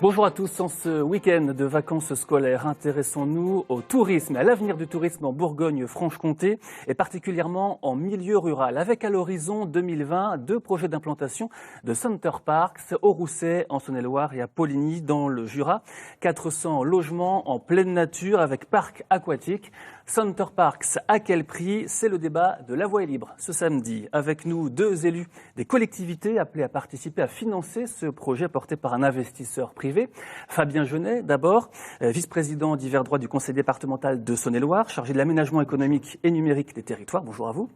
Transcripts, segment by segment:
Bonjour à tous, en ce week-end de vacances scolaires, intéressons-nous au tourisme et à l'avenir du tourisme en Bourgogne-Franche-Comté et particulièrement en milieu rural, avec à l'horizon 2020 deux projets d'implantation de Center Parks au Rousset en Saône-et-Loire et à Poligny dans le Jura. 400 logements en pleine nature avec parc aquatique. Center Parks, à quel prix? C'est le débat de La Voix est libre ce samedi. Avec nous, deux élus des collectivités appelés à participer à financer ce projet porté par un investisseur privé. Fabien Genet, d'abord, vice-président divers droits du conseil départemental de Saône-et-Loire, chargé de l'aménagement économique et numérique des territoires. Bonjour à vous.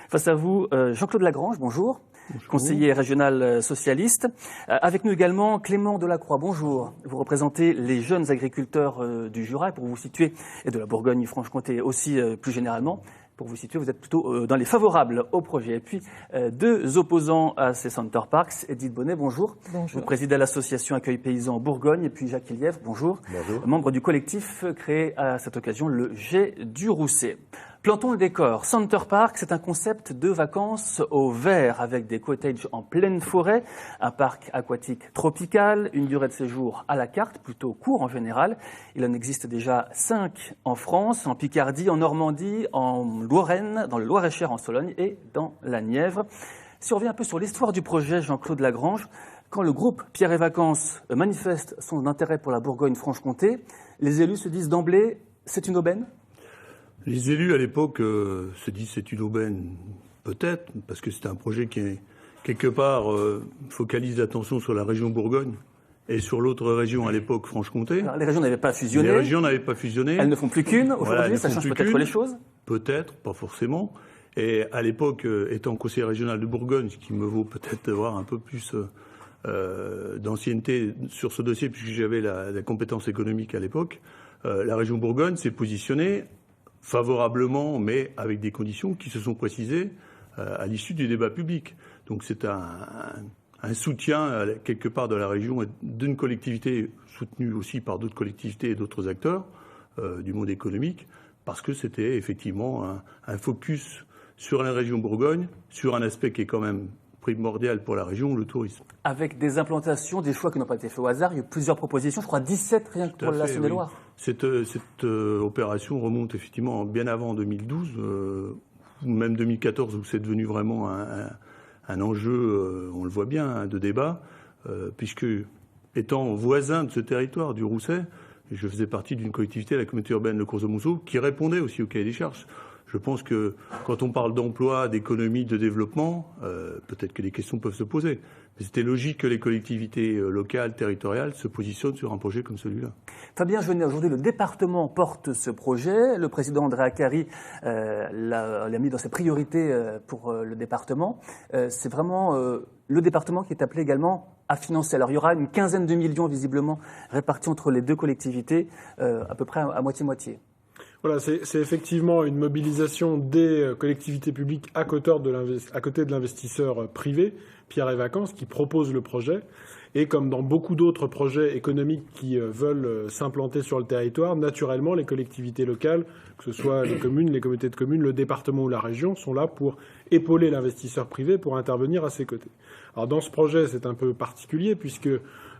Face à vous, Jean-Claude Lagrange, bonjour. Bonjour. Conseiller régional socialiste. Avec nous également Clément Delacroix, bonjour. Vous représentez les jeunes agriculteurs du Jura, et pour vous situer, et de la Bourgogne-Franche-Comté aussi plus généralement. Pour vous situer, vous êtes plutôt dans les favorables au projet. Et puis, deux opposants à ces Center Parks. Edith Bonnet, bonjour. Bonjour. Vous présidez l'association Accueil Paysan en Bourgogne. Et puis Jacques Ilièvre, bonjour. Bonjour. Membre du collectif créé à cette occasion le Jet du Rousset. Plantons le décor. Center Park, c'est un concept de vacances au vert avec des cottages en pleine forêt, un parc aquatique tropical, une durée de séjour à la carte, plutôt court en général. Il en existe déjà 5 en France, en Picardie, en Normandie, en Lorraine, dans le Loir-et-Cher, en Sologne et dans la Nièvre. Si on revient un peu sur l'histoire du projet, Jean-Claude Lagrange, quand le groupe Pierre et Vacances manifeste son intérêt pour la Bourgogne-Franche-Comté, les élus se disent d'emblée, c'est une aubaine ? Les élus, à l'époque, se disent c'est une aubaine, peut-être, parce que c'est un projet qui, quelque part, focalise l'attention sur la région Bourgogne et sur l'autre région, à l'époque, Franche-Comté. Alors, les régions n'avaient pas fusionné. Les régions n'avaient pas fusionné. Elles ne font plus qu'une. Aujourd'hui, ça change peut-être les choses. Peut-être, pas forcément. Et à l'époque, étant conseiller régional de Bourgogne, ce qui me vaut peut-être avoir un peu plus d'ancienneté sur ce dossier, puisque j'avais la compétence économique à l'époque, la région Bourgogne s'est positionnée favorablement, mais avec des conditions qui se sont précisées à l'issue du débat public. Donc c'est un soutien quelque part de la région et d'une collectivité soutenue aussi par d'autres collectivités et d'autres acteurs du monde économique, parce que c'était effectivement un focus sur la région Bourgogne, sur un aspect qui est quand même primordial pour la région, le tourisme. Avec des implantations, des choix qui n'ont pas été faits au hasard, il y a eu plusieurs propositions, je crois 17 rien que pour la Saône-et-Loire. Oui. Cette opération remonte effectivement bien avant 2012, ou même 2014, où c'est devenu vraiment un enjeu, on le voit bien, de débat, puisque étant voisin de ce territoire du Rousset, je faisais partie d'une collectivité, la communauté urbaine Le Cours-de-Monceau, qui répondait aussi au cahier des charges. Je pense que quand on parle d'emploi, d'économie, de développement, peut-être que les questions peuvent se poser. Mais c'était logique que les collectivités locales, territoriales se positionnent sur un projet comme celui-là. Fabien Genet, aujourd'hui le département porte ce projet. Le président André Acari l'a mis dans ses priorités pour le département. C'est vraiment le département qui est appelé également à financer. Alors il y aura une quinzaine de millions visiblement répartis entre les deux collectivités, à peu près à moitié-moitié. Voilà, c'est effectivement une mobilisation des collectivités publiques à côté de l'investisseur privé, Pierre et Vacances, qui propose le projet. Et comme dans beaucoup d'autres projets économiques qui veulent s'implanter sur le territoire, naturellement, les collectivités locales, que ce soit les communes, les communautés de communes, le département ou la région, sont là pour épauler l'investisseur privé, pour intervenir à ses côtés. Alors dans ce projet, c'est un peu particulier puisque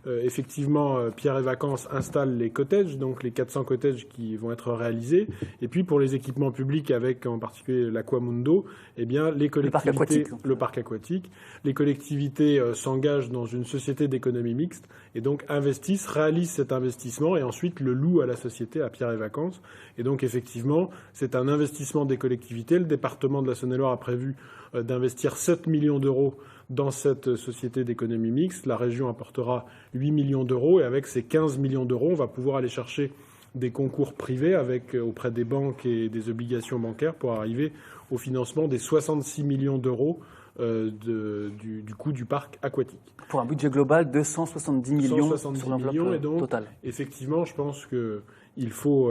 effectivement, Pierre et Vacances installe les cottages, donc les 400 cottages qui vont être réalisés. Et puis pour les équipements publics, avec en particulier l'Aquamundo, eh bien les collectivités, le parc aquatique, les collectivités s'engagent dans une société d'économie mixte et donc investissent, réalisent cet investissement et ensuite le louent à la société, à Pierre et Vacances. Et donc effectivement, c'est un investissement des collectivités. Le département de la Saône-et-Loire a prévu d'investir 7 millions d'euros dans cette société d'économie mixte. La région apportera 8 millions d'euros et avec ces 15 millions d'euros, on va pouvoir aller chercher des concours privés auprès des banques et des obligations bancaires pour arriver au financement des 66 millions d'euros du coût du parc aquatique. Pour un budget global de 170 millions sur l'enveloppe totale. Effectivement, je pense qu'il faut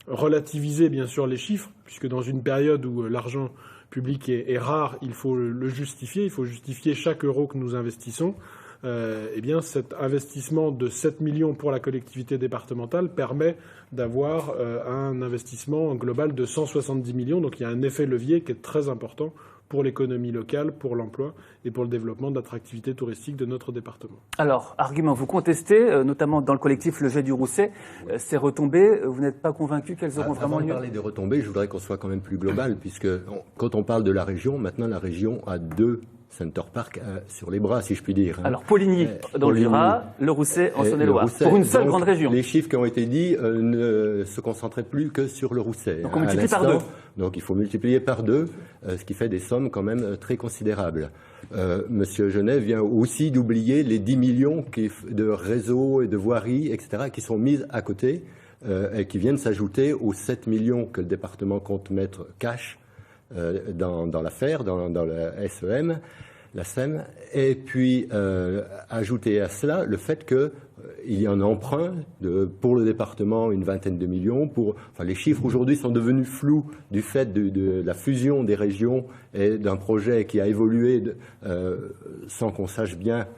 relativiser bien sûr les chiffres, puisque dans une période où l'argent public est rare, il faut le justifier, il faut justifier chaque euro que nous investissons. Eh bien, cet investissement de 7 millions pour la collectivité départementale permet d'avoir un investissement global de 170 millions. Donc il y a un effet levier qui est très important pour l'économie locale, pour l'emploi et pour le développement de l'attractivité touristique de notre département. Alors, argument, vous contestez, notamment dans le collectif Le Jet du Rousset, ces retombées, vous n'êtes pas convaincu qu'elles auront vraiment lieu? Avant de parler des retombées, je voudrais qu'on soit quand même plus global, puisque quand on parle de la région, maintenant la région a 2 Center Park sur les bras, si je puis dire. Alors, Poligny dans le Jura, le Rousset en Saône-et-Loire, pour une seule grande région. Les chiffres qui ont été dits ne se concentraient plus que sur le Rousset. Donc on multiplie par 2. Donc il faut multiplier par 2, ce qui fait des sommes quand même très considérables. Monsieur Genet vient aussi d'oublier les 10 millions de réseaux et de voiries, etc., qui sont mises à côté et qui viennent s'ajouter aux 7 millions que le département compte mettre cash dans l'affaire, dans le SEM, la SEM, et puis ajouter à cela le fait qu'il y a un emprunt pour le département, une vingtaine de millions. Les chiffres aujourd'hui sont devenus flous du fait de la fusion des régions et d'un projet qui a évolué sans qu'on sache bien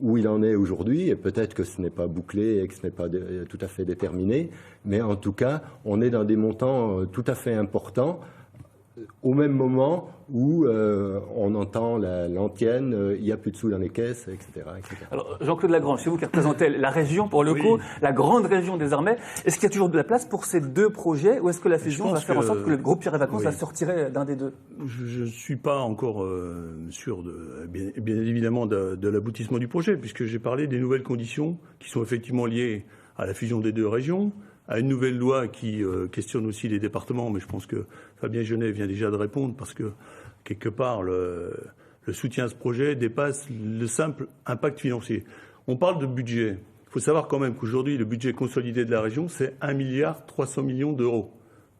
où il en est aujourd'hui, et peut-être que ce n'est pas bouclé et que ce n'est pas tout à fait déterminé, mais en tout cas, on est dans des montants tout à fait importants, au même moment où on entend l'antienne, il n'y a plus de sous dans les caisses, etc. Alors, Jean-Claude Lagrange, c'est vous qui représentez la région, pour le coup, la grande région désormais. Est-ce qu'il y a toujours de la place pour ces 2 projets, ou est-ce que la fusion va faire en sorte que le groupe Pierre et Vacances va sortir d'un des 2? Je ne suis pas encore sûr, bien évidemment, de l'aboutissement du projet, puisque j'ai parlé des nouvelles conditions qui sont effectivement liées à la fusion des 2 régions, à une nouvelle loi qui questionne aussi les départements, mais je pense que Fabien Genet vient déjà de répondre, parce que quelque part le soutien à ce projet dépasse le simple impact financier. On parle de budget. Il faut savoir quand même qu'aujourd'hui, le budget consolidé de la région, c'est 1,3 milliard d'euros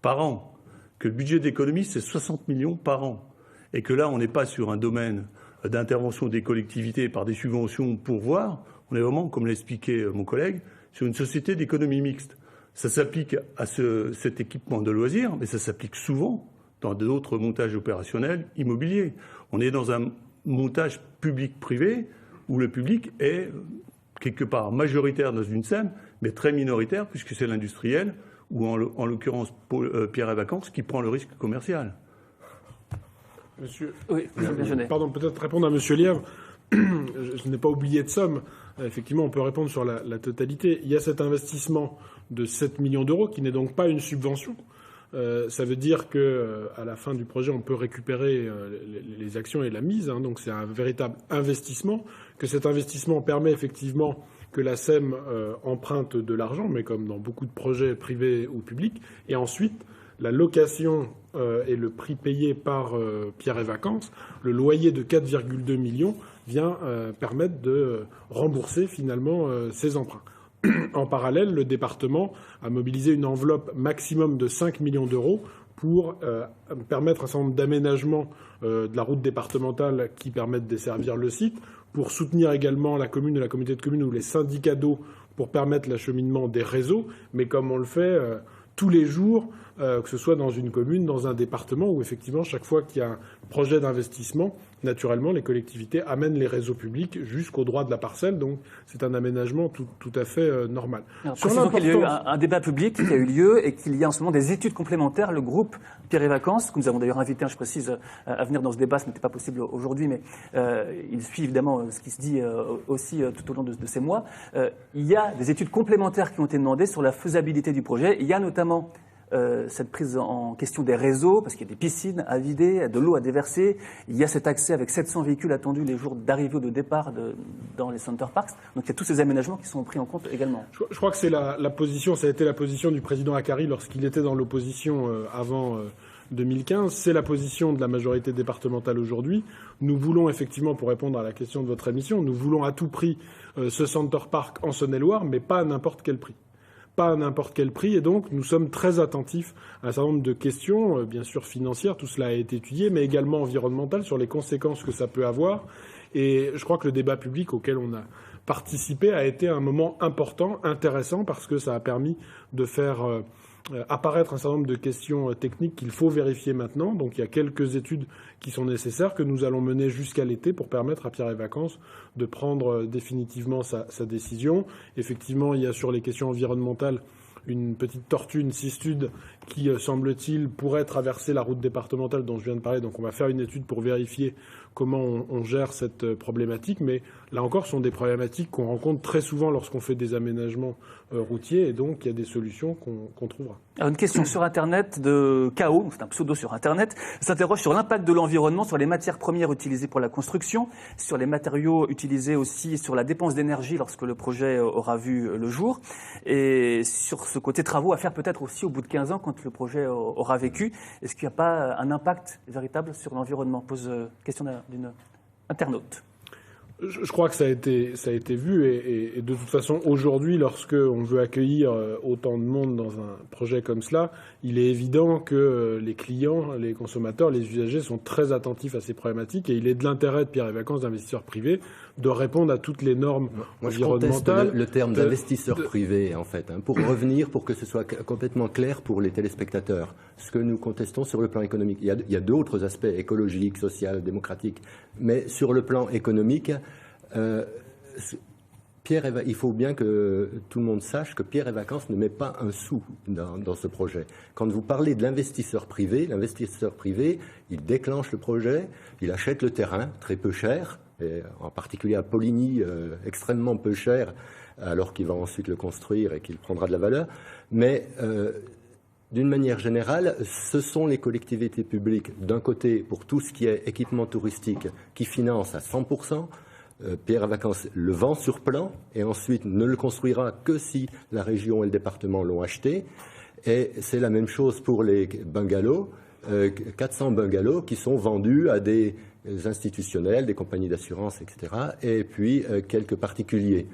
par an, que le budget d'économie, c'est 60 millions par an, et que là, on n'est pas sur un domaine d'intervention des collectivités par des subventions pour voir, on est vraiment, comme l'a expliqué mon collègue, sur une société d'économie mixte. Ça s'applique à cet équipement de loisirs, mais ça s'applique souvent dans d'autres montages opérationnels immobiliers. On est dans un montage public-privé où le public est quelque part majoritaire dans une SEM, mais très minoritaire puisque c'est l'industriel ou en l'occurrence Pierre et Vacances qui prend le risque commercial. Monsieur, oui, pardon, peut-être répondre à Monsieur Lièvre. Je n'ai pas oublié de somme. Effectivement, on peut répondre sur la totalité. Il y a cet investissement de 7 millions d'euros qui n'est donc pas une subvention. Ça veut dire qu'à la fin du projet, on peut récupérer les actions et la mise. Donc c'est un véritable investissement. Que cet investissement permet effectivement que la SEM emprunte de l'argent, mais comme dans beaucoup de projets privés ou publics. Et ensuite, la location et le prix payé par Pierre et Vacances, le loyer de 4,2 millions, vient permettre de rembourser finalement ces emprunts. En parallèle, le département a mobilisé une enveloppe maximum de 5 millions d'euros pour permettre un certain nombre d'aménagements de la route départementale qui permettent de desservir le site, pour soutenir également la commune et la communauté de communes ou les syndicats d'eau pour permettre l'acheminement des réseaux, mais comme on le fait tous les jours, que ce soit dans une commune, dans un département, où effectivement, chaque fois qu'il y a un projet d'investissement, naturellement, les collectivités amènent les réseaux publics jusqu'au droit de la parcelle. Donc, c'est un aménagement tout à fait normal. Alors, il y a eu un débat public qui a eu lieu et qu'il y a en ce moment des études complémentaires. Le groupe Pierre et Vacances, que nous avons d'ailleurs invité, je précise, à venir dans ce débat, ce n'était pas possible aujourd'hui, mais il suit évidemment ce qui se dit aussi tout au long de ces mois. Il y a des études complémentaires qui ont été demandées sur la faisabilité du projet. Il y a notamment cette prise en question des réseaux, parce qu'il y a des piscines à vider, de l'eau à déverser. Il y a cet accès avec 700 véhicules attendus les jours d'arrivée ou de départ dans les Center Parks. Donc il y a tous ces aménagements qui sont pris en compte également. Je crois que c'est la position, ça a été la position du président Akkari lorsqu'il était dans l'opposition avant 2015. C'est la position de la majorité départementale aujourd'hui. Nous voulons effectivement, pour répondre à la question de votre émission, nous voulons à tout prix ce Center Park en Saône-et-Loire, mais pas à n'importe quel prix. Pas à n'importe quel prix, et donc nous sommes très attentifs à un certain nombre de questions, bien sûr financières, tout cela a été étudié, mais également environnementales, sur les conséquences que ça peut avoir. Et je crois que le débat public auquel on a participé a été un moment important, intéressant, parce que ça a permis de faire apparaître un certain nombre de questions techniques qu'il faut vérifier maintenant. Donc il y a quelques études qui sont nécessaires, que nous allons mener jusqu'à l'été pour permettre à Pierre et Vacances de prendre définitivement sa décision. Effectivement, il y a sur les questions environnementales une petite tortue, une cistude qui, semble-t-il, pourrait traverser la route départementale dont je viens de parler. Donc on va faire une étude pour vérifier comment on gère cette problématique. Mais là encore, ce sont des problématiques qu'on rencontre très souvent lorsqu'on fait des aménagements routiers. Et donc, il y a des solutions qu'on trouvera. Alors, une question sur Internet de KO, c'est un pseudo sur Internet, s'interroge sur l'impact de l'environnement, sur les matières premières utilisées pour la construction, sur les matériaux utilisés aussi, sur la dépense d'énergie lorsque le projet aura vu le jour, et sur ce côté travaux à faire peut-être aussi au bout de 15 ans quand le projet aura vécu. Est-ce qu'il n'y a pas un impact véritable sur l'environnement? Pose question d'une internaute. Je crois que ça a été vu et de toute façon aujourd'hui, lorsque on veut accueillir autant de monde dans un projet comme cela, il est évident que les clients, les consommateurs, les usagers sont très attentifs à ces problématiques et il est de l'intérêt de Pierre et Vacances, d'investisseurs privés, de répondre à toutes les normes environnementales. Je conteste le terme d'investisseur privé en fait, pour revenir, pour que ce soit complètement clair pour les téléspectateurs. Ce que nous contestons sur le plan économique, il y a d'autres aspects écologiques, sociaux, démocratiques, mais sur le plan économique, il faut bien que tout le monde sache que Pierre et Vacances ne met pas un sou dans ce projet. Quand vous parlez de l'investisseur privé, il déclenche le projet, il achète le terrain très peu cher, et en particulier à Poligny, extrêmement peu cher, alors qu'il va ensuite le construire et qu'il prendra de la valeur. Mais d'une manière générale, ce sont les collectivités publiques, d'un côté, pour tout ce qui est équipement touristique, qui financent à 100%. Pierre et Vacances le vend sur plan et ensuite ne le construira que si la région et le département l'ont acheté. Et c'est la même chose pour les bungalows, 400 bungalows qui sont vendus à des institutionnels, des compagnies d'assurance, etc. Et puis quelques particuliers.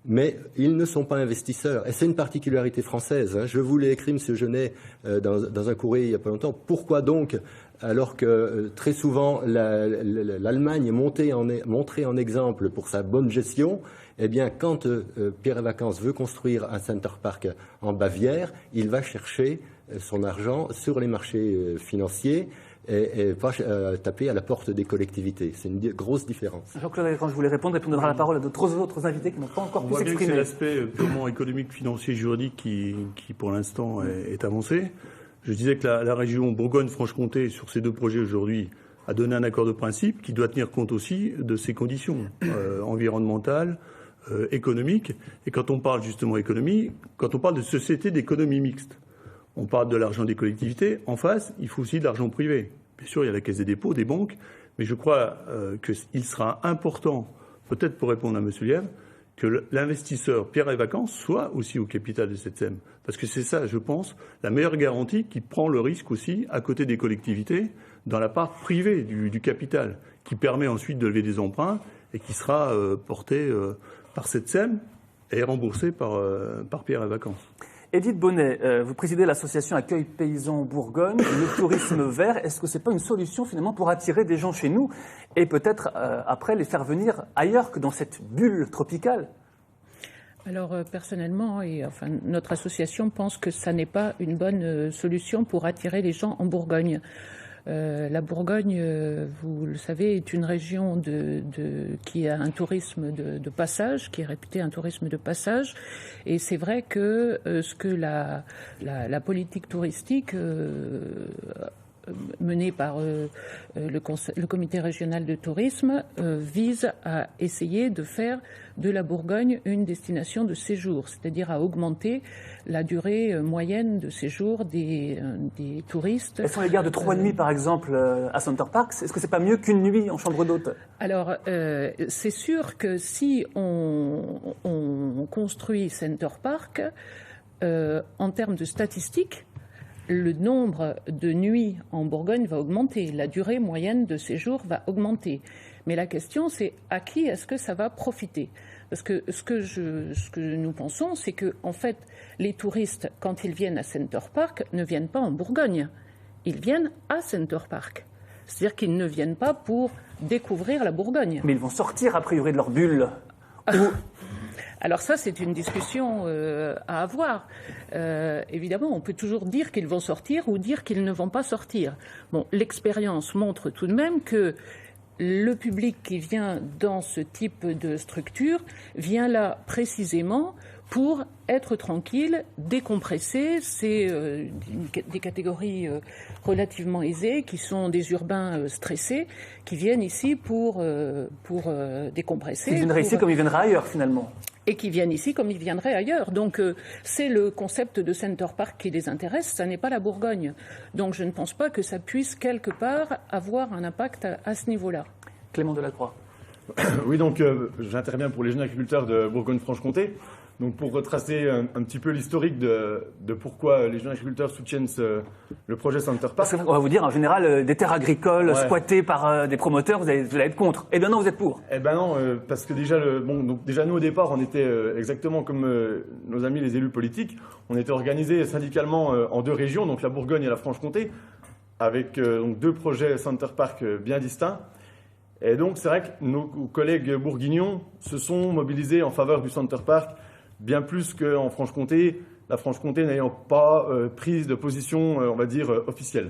Mais ils ne sont pas investisseurs. Et c'est une particularité française. Je vous l'ai écrit, M. Genet, dans un courrier il n'y a pas longtemps. Pourquoi donc, alors que très souvent l'Allemagne est montrée en exemple pour sa bonne gestion, eh bien, quand Pierre et Vacances veut construire un Center Park en Bavière, il va chercher son argent sur les marchés financiers et pas taper à la porte des collectivités. C'est une grosse différence. Jean-Claude, quand je voulais répondre, et puis on donnera la parole à d'autres autres invités qui n'ont pas encore pu s'exprimer. C'est l'aspect purement économique, financier, juridique qui pour l'instant est avancé. Je disais que la région Bourgogne-Franche-Comté, sur ces deux projets aujourd'hui, a donné un accord de principe qui doit tenir compte aussi de ces conditions environnementales, économiques. Et quand on parle justement économie, quand on parle de société d'économie mixte, on parle de l'argent des collectivités. En face, il faut aussi de l'argent privé. Bien sûr, il y a la Caisse des dépôts, des banques, mais je crois qu'il sera important, peut-être pour répondre à M. Lièvre, que l'investisseur Pierre et Vacances soit aussi au capital de cette SEM. Parce que c'est ça, je pense, la meilleure garantie qui prend le risque aussi, à côté des collectivités, dans la part privée du capital, qui permet ensuite de lever des emprunts et qui sera porté par cette SEM et remboursé par Pierre et Vacances. Edith Bonnet, vous présidez l'association Accueil Paysan Bourgogne, le tourisme vert. Est-ce que ce n'est pas une solution finalement pour attirer des gens chez nous et peut-être après les faire venir ailleurs que dans cette bulle tropicale? Alors personnellement, notre association pense que ça n'est pas une bonne solution pour attirer les gens en Bourgogne. La Bourgogne, vous le savez, est une région qui a un tourisme de passage, qui est réputé un tourisme de passage. Et c'est vrai que ce que la politique touristique menée par le comité régional de tourisme vise à essayer de faire de la Bourgogne une destination de séjour, c'est-à-dire à augmenter la durée moyenne de séjour des touristes. Quelles sont les gares de 3 nuits, par exemple, à Center Park? Est-ce que c'est pas mieux qu'une nuit en chambre d'hôte? Alors, c'est sûr que si on construit Center Park, en termes de statistiques, le nombre de nuits en Bourgogne va augmenter, la durée moyenne de séjour va augmenter. Mais la question, c'est à qui est-ce que ça va profiter? Parce que ce que nous pensons, c'est que en fait, les touristes, quand ils viennent à Center Park, ne viennent pas en Bourgogne. Ils viennent à Center Park. C'est-à-dire qu'ils ne viennent pas pour découvrir la Bourgogne. Mais ils vont sortir, a priori, de leur bulle. Alors ça, c'est une discussion à avoir. Évidemment, on peut toujours dire qu'ils vont sortir ou dire qu'ils ne vont pas sortir. Bon, l'expérience montre tout de même que le public qui vient dans ce type de structure vient là précisément pour être tranquille, décompresser. C'est des catégories relativement aisées, qui sont des urbains stressés, qui viennent ici pour décompresser. Ils viendraient ici comme ils viendraient ailleurs, finalement. Et qui viennent ici comme ils viendraient ailleurs. Donc c'est le concept de Center Park qui les intéresse, ça n'est pas la Bourgogne. Donc je ne pense pas que ça puisse quelque part avoir un impact à ce niveau-là. Clément Delacroix. Oui, donc j'interviens pour les jeunes agriculteurs de Bourgogne-Franche-Comté. Donc pour retracer un petit peu l'historique de pourquoi les jeunes agriculteurs soutiennent le projet Center Park. On va vous dire, en général, des terres agricoles squattées par des promoteurs, vous allez être contre. Eh bien non, vous êtes pour. Eh ben non, parce que déjà, déjà nous au départ, on était exactement comme nos amis les élus politiques. On était organisés syndicalement en 2 régions, donc la Bourgogne et la Franche-Comté, avec donc 2 projets Center Park bien distincts. Et donc c'est vrai que nos collègues bourguignons se sont mobilisés en faveur du Center Park, bien plus qu'en Franche-Comté, la Franche-Comté n'ayant pas prise de position, on va dire, officielle.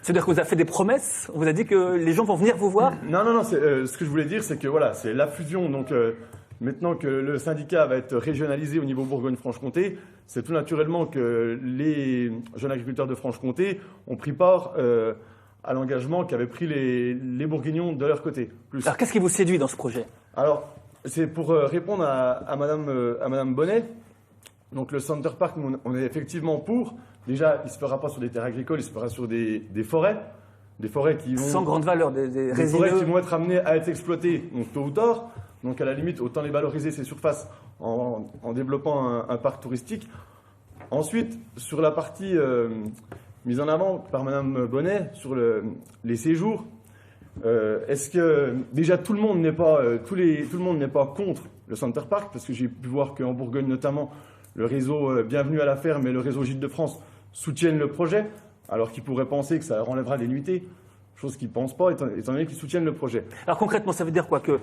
C'est-à-dire que vous avez fait des promesses? On vous a dit que les gens vont venir vous voir? Non, ce que je voulais dire, c'est que voilà, c'est la fusion. Donc maintenant que le syndicat va être régionalisé au niveau Bourgogne-Franche-Comté, c'est tout naturellement que les jeunes agriculteurs de Franche-Comté ont pris part à l'engagement qu'avaient pris les Bourguignons de leur côté. Alors qu'est-ce qui vous séduit dans ce projet? Alors, c'est pour répondre à Madame Bonnet. Donc le Center Park, on est effectivement pour. Déjà, il ne se fera pas sur des terres agricoles, il se fera sur des forêts. Des forêts qui vont... Sans grande valeur, des forêts qui vont être amenées à être exploitées, donc tôt ou tard. Donc à la limite, autant les valoriser ces surfaces en développant un parc touristique. Ensuite, sur la partie mise en avant par Madame Bonnet, sur les séjours, est-ce que déjà tout le monde n'est pas contre le Center Park, parce que j'ai pu voir qu'en Bourgogne notamment, le réseau Bienvenue à la ferme et le réseau Gîtes de France soutiennent le projet, alors qu'ils pourraient penser que ça enlèvera les nuitées, chose qu'ils ne pensent pas, étant donné qu'ils soutiennent le projet. Alors concrètement, ça veut dire quoi? Que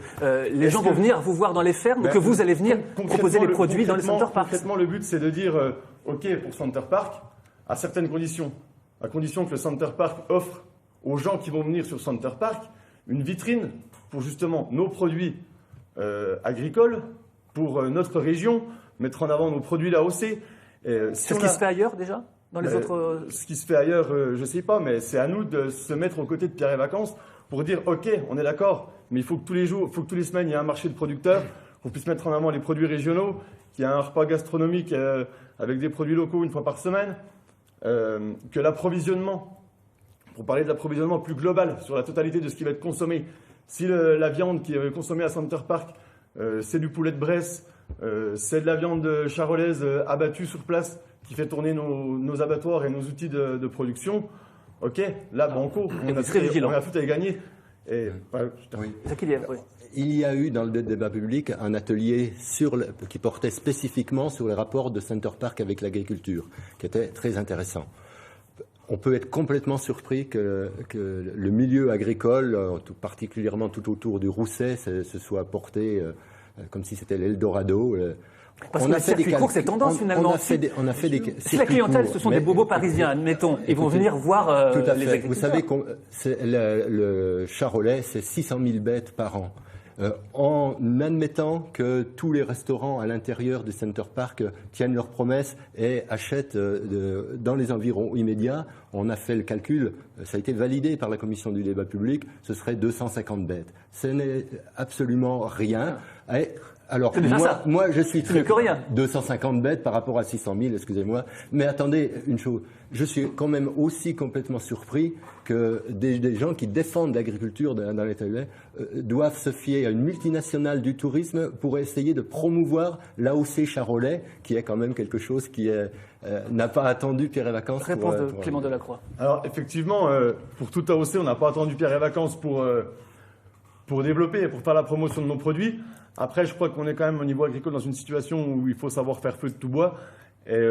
les gens vont venir vous voir dans les fermes, ou que vous allez venir proposer les produits dans les Center Parks? Concrètement, le but, c'est de dire, OK, pour Center Park, à certaines conditions, à condition que le Center Park offre aux gens qui vont venir sur Center Park une vitrine pour justement nos produits agricoles, pour notre région, mettre en avant nos produits l'AOC. C'est ce qui se fait ailleurs déjà dans les autres... Ce qui se fait ailleurs, je ne sais pas, mais c'est à nous de se mettre aux côtés de Pierre et Vacances pour dire OK, on est d'accord, mais il faut que tous les jours, il faut que tous les semaines, il y ait un marché de producteurs, qu'on puisse mettre en avant les produits régionaux, qu'il y ait un repas gastronomique avec des produits locaux une fois par semaine, que l'approvisionnement, pour parler de l'approvisionnement plus global sur la totalité de ce qui va être consommé, si la viande qui est consommée à Center Park, c'est du poulet de Bresse, c'est de la viande charolaise abattue sur place qui fait tourner nos abattoirs et nos outils de production, OK, là, banco, on a tout à gagner. Et, oui. Oui. Il y a eu dans le débat public un atelier qui portait spécifiquement sur les rapports de Center Park avec l'agriculture, qui était très intéressant. On peut être complètement surpris que le milieu agricole, particulièrement tout autour du Rousset, se soit porté comme si c'était l'Eldorado. Parce que le circuit court, c'est tendance finalement. On a fait des si la clientèle, ce sont des bobos parisiens, admettons, ils vont venir voir tout à les fait. agriculteurs. Vous savez, le Charolais, c'est 600 000 bêtes par an. En admettant que tous les restaurants à l'intérieur du Center Park tiennent leurs promesses et achètent dans les environs immédiats, on a fait le calcul, ça a été validé par la commission du débat public, ce serait 250 bêtes. Ce n'est absolument rien. Et, alors, moi, je suis très... 250 bêtes par rapport à 600 000, excusez-moi. Mais attendez, une chose. Je suis quand même aussi complètement surpris que des gens qui défendent l'agriculture dans l'État doivent se fier à une multinationale du tourisme pour essayer de promouvoir l'AOC Charolais, qui est quand même quelque chose qui n'a pas attendu Pierre et Vacances. Réponse de Clément Delacroix. Alors, effectivement, pour toute AOC, on n'a pas attendu Pierre et Vacances pour développer et pour faire la promotion de nos produits. Après, je crois qu'on est quand même au niveau agricole dans une situation où il faut savoir faire feu de tout bois. Et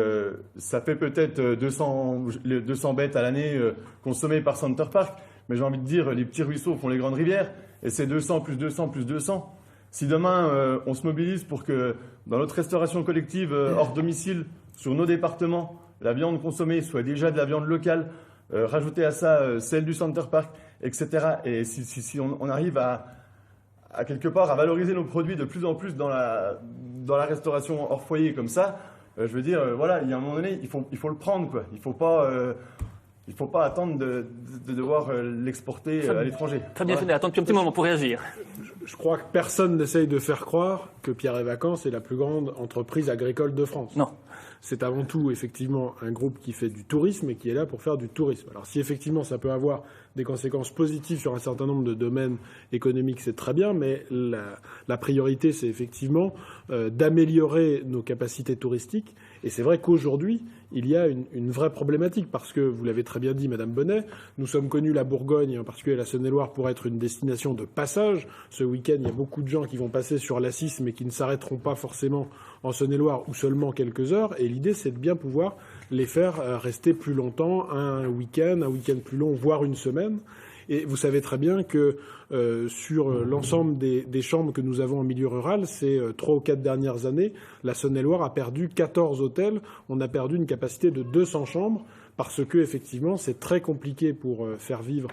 ça fait peut-être 200 bêtes à l'année consommées par Center Park. Mais j'ai envie de dire, les petits ruisseaux font les grandes rivières. Et c'est 200 plus 200 plus 200. Si demain, on se mobilise pour que dans notre restauration collective hors domicile, sur nos départements, la viande consommée soit déjà de la viande locale, rajouter à ça celle du Center Park, etc. Et si on arrive à à quelque part à valoriser nos produits de plus en plus dans la restauration hors foyer comme ça, je veux dire, voilà, il y a un moment donné, il faut le prendre, quoi. Il faut pas attendre de devoir l'exporter à l'étranger. Fabien Genet, attends un petit moment pour réagir. Je crois que personne n'essaye de faire croire que Pierre et Vacances est la plus grande entreprise agricole de France. Non. C'est avant tout, effectivement, un groupe qui fait du tourisme et qui est là pour faire du tourisme. Alors, si effectivement ça peut avoir des conséquences positives sur un certain nombre de domaines économiques, c'est très bien, mais la priorité, c'est effectivement d'améliorer nos capacités touristiques. Et c'est vrai qu'aujourd'hui, il y a une vraie problématique, parce que, vous l'avez très bien dit, Madame Bonnet, nous sommes connus, la Bourgogne, et en particulier la Saône-et-Loire, pour être une destination de passage. Ce week-end, il y a beaucoup de gens qui vont passer sur l'Assis, mais qui ne s'arrêteront pas forcément en Saône-et-Loire, ou seulement quelques heures. Et l'idée, c'est de bien pouvoir les faire rester plus longtemps, un week-end plus long, voire une semaine. Et vous savez très bien que sur l'ensemble des chambres que nous avons en milieu rural, ces 3 ou 4 dernières années, la Saône-et-Loire a perdu 14 hôtels. On a perdu une capacité de 200 chambres parce que, effectivement, c'est très compliqué pour faire vivre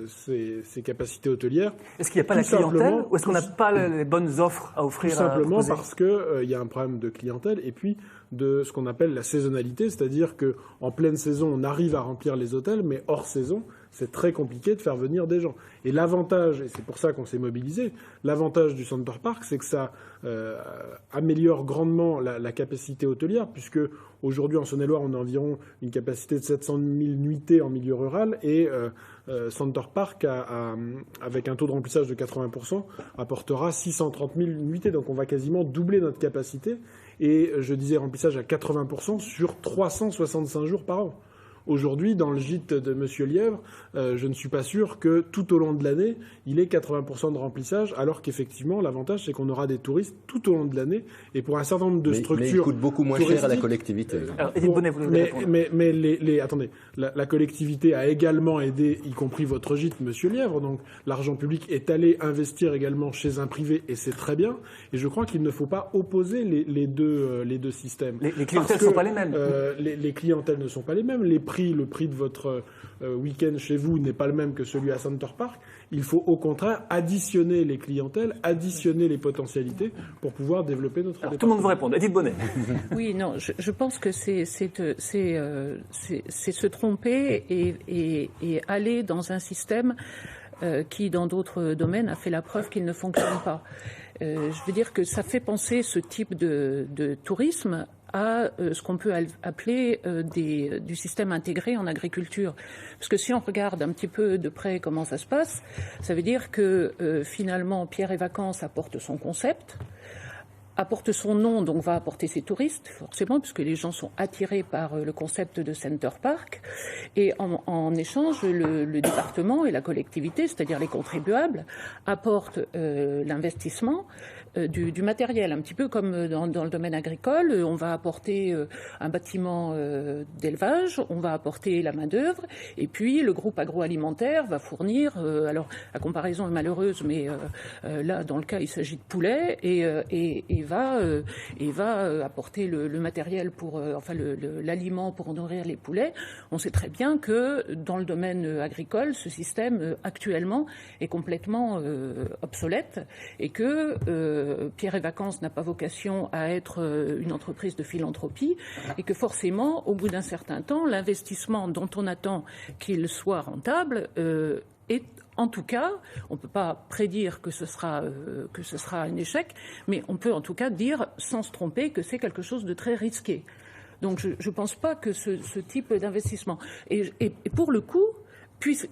ces capacités hôtelières. Est-ce qu'il n'y a pas la clientèle ou est-ce qu'on n'a pas les bonnes offres à offrir? Tout simplement parce qu'il y a un problème de clientèle et puis de ce qu'on appelle la saisonnalité, c'est-à-dire qu'en pleine saison, on arrive à remplir les hôtels, mais hors saison, c'est très compliqué de faire venir des gens. Et l'avantage, et c'est pour ça qu'on s'est mobilisé, l'avantage du Center Parc, c'est que ça améliore grandement la capacité hôtelière, puisque aujourd'hui en Saône-et-Loire, on a environ une capacité de 700 000 nuitées en milieu rural, et Center Parc, avec un taux de remplissage de 80%, apportera 630 000 nuitées. Donc on va quasiment doubler notre capacité, et je disais remplissage à 80% sur 365 jours par an. Aujourd'hui, dans le gîte de Monsieur Lièvre, je ne suis pas sûr que tout au long de l'année, il ait 80% de remplissage, alors qu'effectivement, l'avantage, c'est qu'on aura des touristes tout au long de l'année. Et pour un certain nombre de structures... Mais il coûte beaucoup moins cher à la collectivité. Alors, Édith Bonnet, vous voulez répondre. Mais attendez, la collectivité a également aidé, y compris votre gîte, Monsieur Lièvre. Donc, l'argent public est allé investir également chez un privé, et c'est très bien. Et je crois qu'il ne faut pas opposer les deux systèmes. Les clientèles ne sont pas les mêmes. Les clientèles ne sont pas les mêmes. Le prix de votre week-end chez vous n'est pas le même que celui à Center Parc. Il faut au contraire additionner les clientèles, additionner les potentialités pour pouvoir développer notre département. Tout le monde vous répond. Édith Bonnet. Oui, non, je pense que c'est se tromper et aller dans un système qui, dans d'autres domaines, a fait la preuve qu'il ne fonctionne pas. Je veux dire que ça fait penser ce type de tourisme à ce qu'on peut appeler du système intégré en agriculture. Parce que si on regarde un petit peu de près comment ça se passe, ça veut dire que finalement Pierre et Vacances apporte son concept, apporte son nom, donc va apporter ses touristes, forcément, puisque les gens sont attirés par le concept de Center Parc. Et en échange, le département et la collectivité, c'est-à-dire les contribuables, apportent l'investissement du matériel, un petit peu comme dans le domaine agricole. On va apporter un bâtiment d'élevage, on va apporter la main-d'œuvre, et puis le groupe agroalimentaire va fournir, alors la comparaison est malheureuse, mais là, dans le cas, il s'agit de poulets, et va apporter le matériel pour, l'aliment pour nourrir les poulets. On sait très bien que dans le domaine agricole, ce système actuellement est complètement obsolète, et que Pierre et Vacances n'a pas vocation à être une entreprise de philanthropie, et que forcément, au bout d'un certain temps, l'investissement dont on attend qu'il soit rentable est, en tout cas, on ne peut pas prédire que ce sera un échec, mais on peut en tout cas dire, sans se tromper, que c'est quelque chose de très risqué. Donc je ne pense pas que ce type d'investissement... Et pour le coup,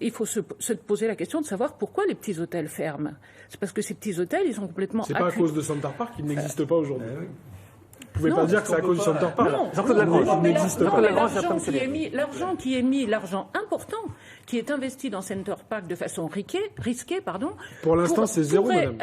il faut se poser la question de savoir pourquoi les petits hôtels ferment. C'est parce que ces petits hôtels, ils sont complètement... C'est pas à cause de Center Parc, ils n'existent pas aujourd'hui. Vous pouvez pas dire que c'est à cause du Center Parc. Non, Jean-Claude Lagrange, il n'existe pas. L'argent qui est mis, l'argent important, qui est investi dans Center Parc de façon risquée, pour l'instant, c'est zéro, madame.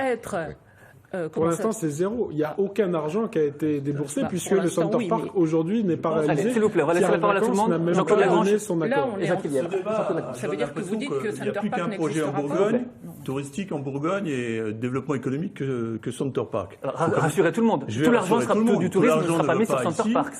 Pour l'instant, c'est zéro. Il n'y a aucun argent qui a été déboursé, puisque le Center Park, aujourd'hui, n'est pas réalisé. S'il vous plaît, on va laisser la parole à tout le monde. Jean-Claude Lagrange, son accord. Là, ça veut dire que vous dites que Center Park n'y a plus qu'un projet en Bourgogne. touristique en Bourgogne et développement économique que Center Park. Rassurez tout le monde. Tout l'argent du tourisme ne sera pas mis sur Center Parks.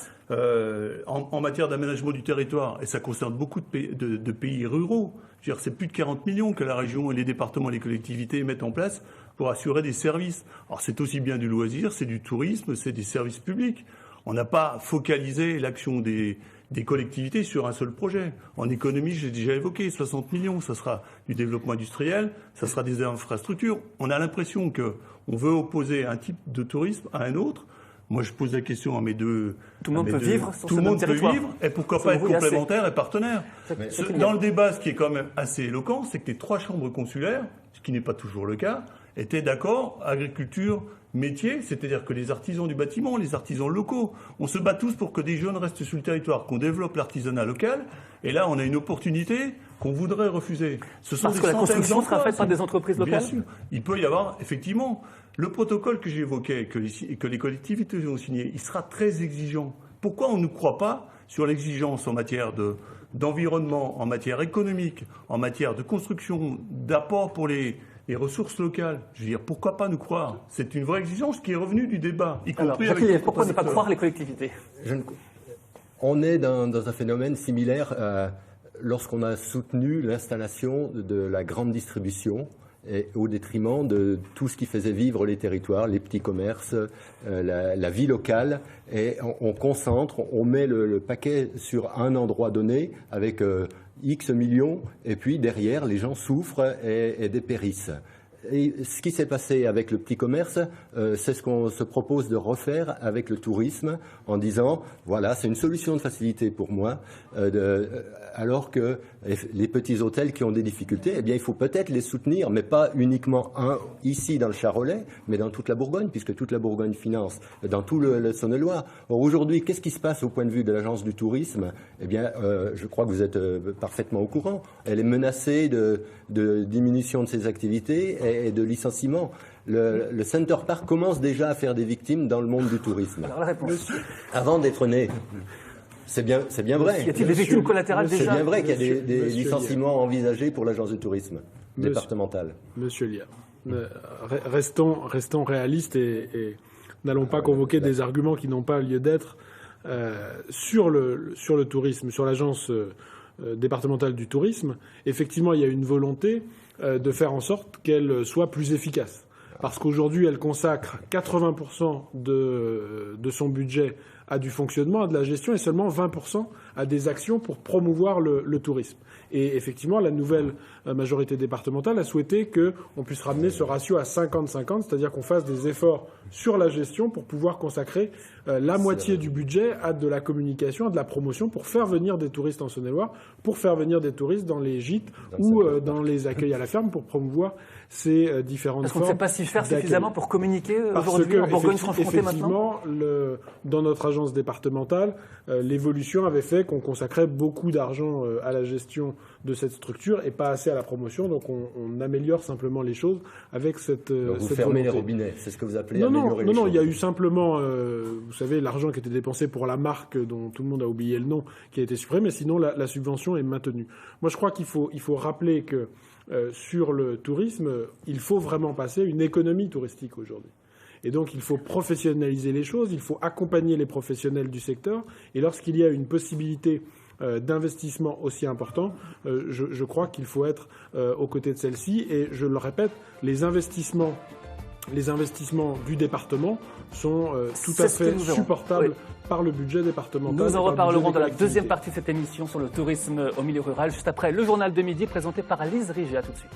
En matière d'aménagement du territoire, et ça concerne beaucoup de pays ruraux, c'est plus de 40 millions que la région et les départements et les collectivités mettent en place pour assurer des services. Alors c'est aussi bien du loisir, c'est du tourisme, c'est des services publics. On n'a pas focalisé l'action des collectivités sur un seul projet. En économie, j'ai déjà évoqué, 60 millions, ça sera du développement industriel, ça sera des infrastructures. On a l'impression qu'on veut opposer un type de tourisme à un autre. Moi, je pose la question à mes deux... Tout le monde peut vivre sur Tout le monde peut vivre, et pourquoi pas être complémentaire et partenaire. Dans le débat, ce qui est quand même assez éloquent, c'est que les 3 chambres consulaires, ce qui n'est pas toujours le cas, étaient d'accord, agriculture, métier, c'est-à-dire que les artisans du bâtiment, les artisans locaux, on se bat tous pour que des jeunes restent sur le territoire, qu'on développe l'artisanat local, et là on a une opportunité qu'on voudrait refuser. Parce que la construction sera faite par des entreprises locales ? Bien sûr. Il peut y avoir, effectivement, le protocole que j'évoquais, que les collectivités ont signé, il sera très exigeant. Pourquoi on ne croit pas sur l'exigence en matière d'environnement, en matière économique, en matière de construction, d'apport pour les ressources locales? Je veux dire, pourquoi pas nous croire? C'est une vraie exigence qui est revenue du débat, y compris avec... Pourquoi ne pas croire les collectivités? On est dans un phénomène similaire lorsqu'on a soutenu l'installation de la grande distribution et au détriment de tout ce qui faisait vivre les territoires, les petits commerces, la vie locale. Et on concentre, on met le paquet sur un endroit donné avec... X millions, et puis derrière, les gens souffrent et dépérissent. Et ce qui s'est passé avec le petit commerce, c'est ce qu'on se propose de refaire avec le tourisme, en disant, voilà, c'est une solution de facilité pour moi, alors que les petits hôtels qui ont des difficultés, eh bien, il faut peut-être les soutenir, mais pas uniquement ici dans le Charolais, mais dans toute la Bourgogne, puisque toute la Bourgogne finance, dans tout le Saône-et-Loire. Or, aujourd'hui, qu'est-ce qui se passe au point de vue de l'agence du tourisme? Eh bien, je crois que vous êtes parfaitement au courant. Elle est menacée de diminution de ses activités et de licenciement. Le Center Park commence déjà à faire des victimes dans le monde du tourisme. Alors, la réponse. Avant d'être né. C'est bien vrai. Y a-t-il des victimes collatérales déjà? C'est bien vrai qu'il y a des licenciements envisagés pour l'agence de tourisme départementale. Monsieur Liard, restons réalistes et n'allons pas convoquer des arguments qui n'ont pas lieu d'être sur le tourisme, sur l'agence départementale du tourisme. Effectivement, il y a une volonté de faire en sorte qu'elle soit plus efficace. Parce qu'aujourd'hui, elle consacre 80% de son budget à du fonctionnement, à de la gestion, et seulement 20% à des actions pour promouvoir le tourisme. Et effectivement, la nouvelle majorité départementale a souhaité qu'on puisse ramener ce ratio à 50-50, c'est-à-dire qu'on fasse des efforts sur la gestion pour pouvoir consacrer la moitié du budget à de la communication, à de la promotion, pour faire venir des touristes en Saône-et-Loire, pour faire venir des touristes dans les gîtes ou dans les accueils à la ferme, pour promouvoir ces différentes formes. Parce qu'on ne sait pas s'y faire suffisamment pour communiquer aujourd'hui en Bourgogne-Franche-Comté maintenant? Effectivement, dans notre agence départementale, l'évolution avait fait qu'on consacrait beaucoup d'argent à la gestion de cette structure et pas assez à la promotion. Donc on améliore simplement les choses avec cette Donc vous cette fermez volonté. les robinets, c'est ce que vous appelez Non, améliorer les non, choses. il y a eu simplement, vous savez, l'argent qui était dépensé pour la marque dont tout le monde a oublié le nom, qui a été supprimé, mais sinon la subvention est maintenue. Moi, je crois qu'il faut rappeler que sur le tourisme, il faut vraiment passer une économie touristique aujourd'hui. Et donc, il faut professionnaliser les choses, il faut accompagner les professionnels du secteur. Et lorsqu'il y a une possibilité d'investissement aussi important, je crois qu'il faut être aux côtés de celle-ci. Et je le répète, les investissements du département sont tout à fait supportables par le budget départemental. Nous en reparlerons dans la deuxième partie de cette émission sur le tourisme au milieu rural, juste après le journal de midi présenté par Lise Riget. À tout de suite.